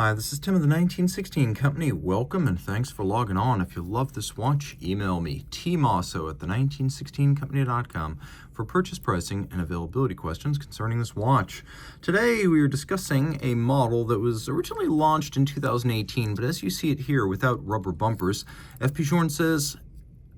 Hi, this is Tim of the 1916 Company. Welcome and thanks for logging on. If you love this watch, email me, Team Mosso at the1916company.com for purchase pricing and availability questions concerning this watch. Today we are discussing a model that was originally launched in 2018, but as you see it here without rubber bumpers, FP Journe says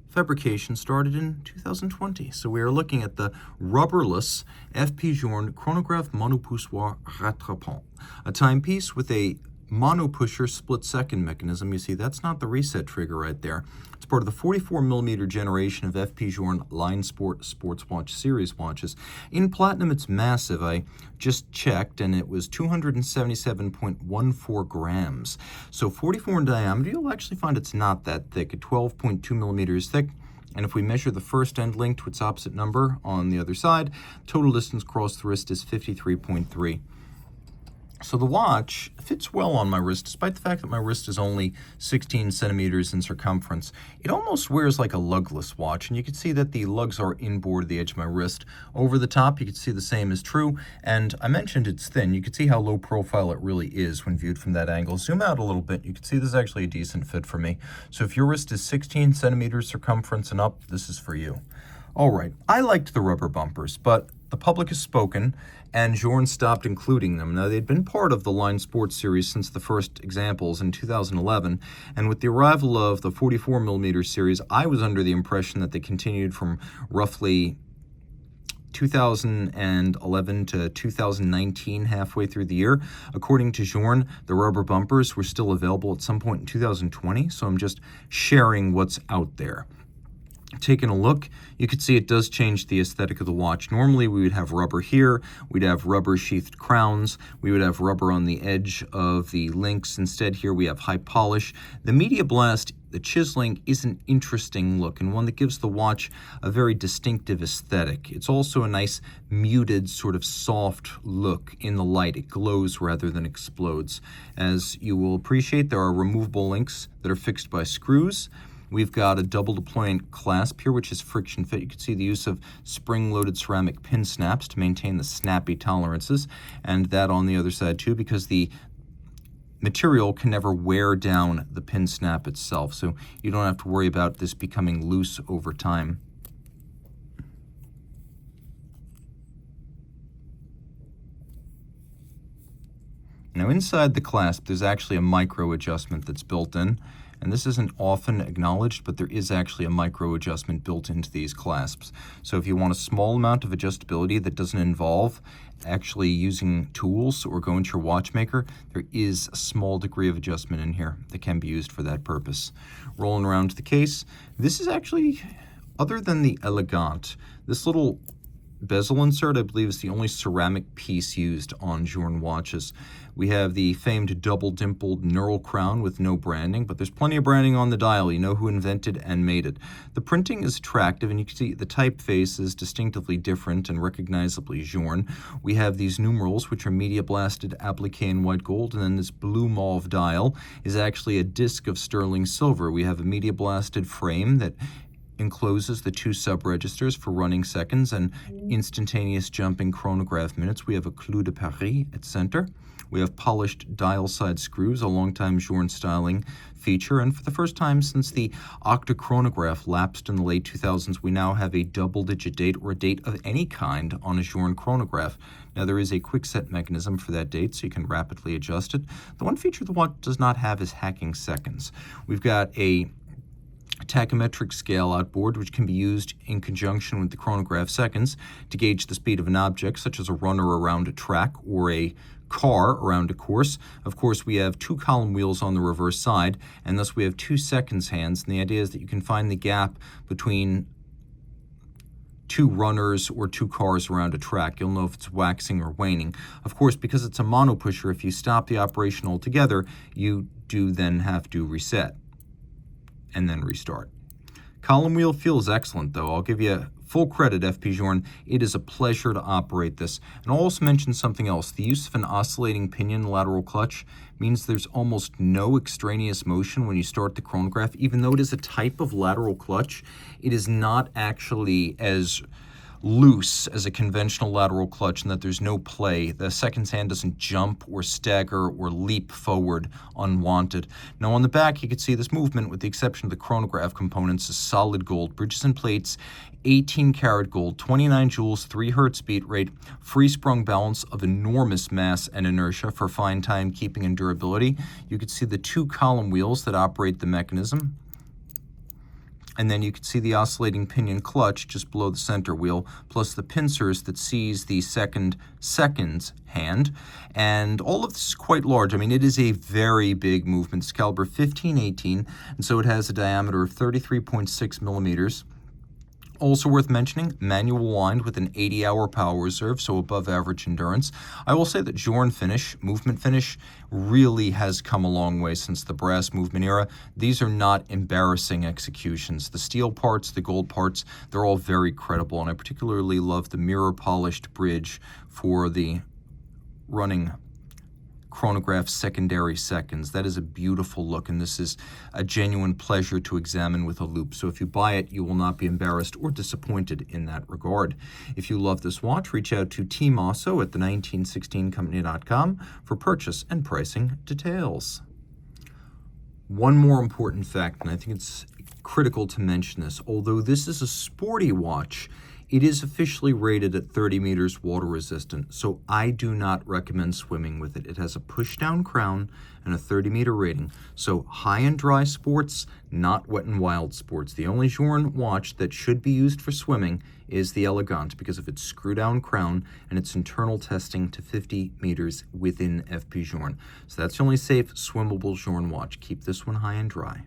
fabrication started in 2020. So we are looking at the rubberless FP Journe Chronographe Monopoussoir Rattrapante, a timepiece with a mono-pusher split-second mechanism. You see, that's not the reset trigger right there. It's part of the 44mm generation of FP Journe Line Sport sports watch series watches. In platinum, it's massive. I just checked, and it was 277.14 grams. So 44 in diameter. You'll actually find it's not that thick, at 12.2 millimeters thick. And if we measure the first end link to its opposite number on the other side, total distance across the wrist is 53.3. So the watch fits well on my wrist, despite the fact that my wrist is only 16 centimeters in circumference. It almost wears like a lugless watch, and you can see that the lugs are inboard the edge of my wrist. Over the top, you can see the same is true, and I mentioned it's thin. You can see how low profile it really is when viewed from that angle. Zoom out a little bit, you can see this is actually a decent fit for me. So if your wrist is 16 centimeters circumference and up, this is for you. All right, I liked the rubber bumpers, but the public has spoken, and Journe stopped including them. Now, they'd been part of the Line Sports series since the first examples in 2011, and with the arrival of the 44mm series, I was under the impression that they continued from roughly 2011 to 2019, halfway through the year. According to Journe, the rubber bumpers were still available at some point in 2020, so I'm just sharing what's out there. Taking a look, you can see it does change the aesthetic of the watch. Normally we would have rubber here, we'd have rubber sheathed crowns, we would have rubber on the edge of the links. Instead here we have high polish. The Media Blast, the chiseling, is an interesting look and one that gives the watch a very distinctive aesthetic. It's also a nice muted sort of soft look in the light. It glows rather than explodes. As you will appreciate, there are removable links that are fixed by screws. We've got a double deployment clasp here, which is friction fit. You can see the use of spring-loaded ceramic pin snaps to maintain the snappy tolerances, and that on the other side too, because the material can never wear down the pin snap itself, so you don't have to worry about this becoming loose over time. Now inside the clasp, there's actually a micro adjustment that's built in. And this isn't often acknowledged, but there is actually a micro adjustment built into these clasps. So if you want a small amount of adjustability that doesn't involve actually using tools or going to your watchmaker, there is a small degree of adjustment in here that can be used for that purpose. Rolling around to the case, this is actually, other than the elegant, this little bezel insert, I believe, is the only ceramic piece used on Journe watches. We have the famed double-dimpled knurl crown with no branding, but there's plenty of branding on the dial. You know who invented and made it. The printing is attractive, and you can see the typeface is distinctively different and recognizably Journe. We have these numerals, which are media blasted applique in white gold, and then this blue mauve dial is actually a disc of sterling silver. We have a media blasted frame that encloses the two sub-registers for running seconds and instantaneous jumping chronograph minutes. We have a clou de Paris at center. We have polished dial side screws, a long-time Journe styling feature, and for the first time since the octachronograph lapsed in the late 2000s, we now have a double-digit date or a date of any kind on a Journe chronograph. Now there is a quick-set mechanism for that date, so you can rapidly adjust it. The one feature the watch does not have is hacking seconds. We've got a tachymetric scale outboard, which can be used in conjunction with the chronograph seconds to gauge the speed of an object, such as a runner around a track or a car around a course. Of course, we have two column wheels on the reverse side, and thus we have 2 seconds hands, and the idea is that you can find the gap between 2 runners or 2 cars around a track. You'll know if it's waxing or waning. Of course, because it's a mono pusher, if you stop the operation altogether, you do then have to reset and then restart. Column wheel feels excellent, though. I'll give you full credit, FP Journe. It is a pleasure to operate this. And I'll also mention something else. The use of an oscillating pinion lateral clutch means there's almost no extraneous motion when you start the chronograph. Even though it is a type of lateral clutch, it is not actually as loose as a conventional lateral clutch and that there's no play. The seconds hand doesn't jump or stagger or leap forward unwanted. Now on the back, you can see this movement, with the exception of the chronograph components, is solid gold. Bridges and plates, 18 karat gold, 29 joules, 3 hertz beat rate, free sprung balance of enormous mass and inertia for fine timekeeping and durability. You can see the 2 column wheels that operate the mechanism. And then you can see the oscillating pinion clutch just below the center wheel, plus the pincers that seize the seconds hand. And all of this is quite large. I mean, it is a very big movement. It's caliber 15-18, and so it has a diameter of 33.6 millimeters. Also worth mentioning, manual wind with an 80-hour power reserve, so above average endurance. I will say that Journe finish, movement finish, really has come a long way since the brass movement era. These are not embarrassing executions. The steel parts, the gold parts, they're all very credible, and I particularly love the mirror-polished bridge for the running chronograph secondary seconds. That is a beautiful look, and this is a genuine pleasure to examine with a loupe. So if you buy it, you will not be embarrassed or disappointed in that regard. If you love this watch, reach out to Team Mosso at the1916company.com for purchase and pricing details. One more important fact, and I think it's critical to mention this, although this is a sporty watch, it is officially rated at 30 meters water resistant, so I do not recommend swimming with it. It has a push-down crown and a 30-meter rating. So high and dry sports, not wet and wild sports. The only Journe watch that should be used for swimming is the Elegant because of its screw-down crown and its internal testing to 50 meters within FP Journe. So that's the only safe, swimmable Journe watch. Keep this one high and dry.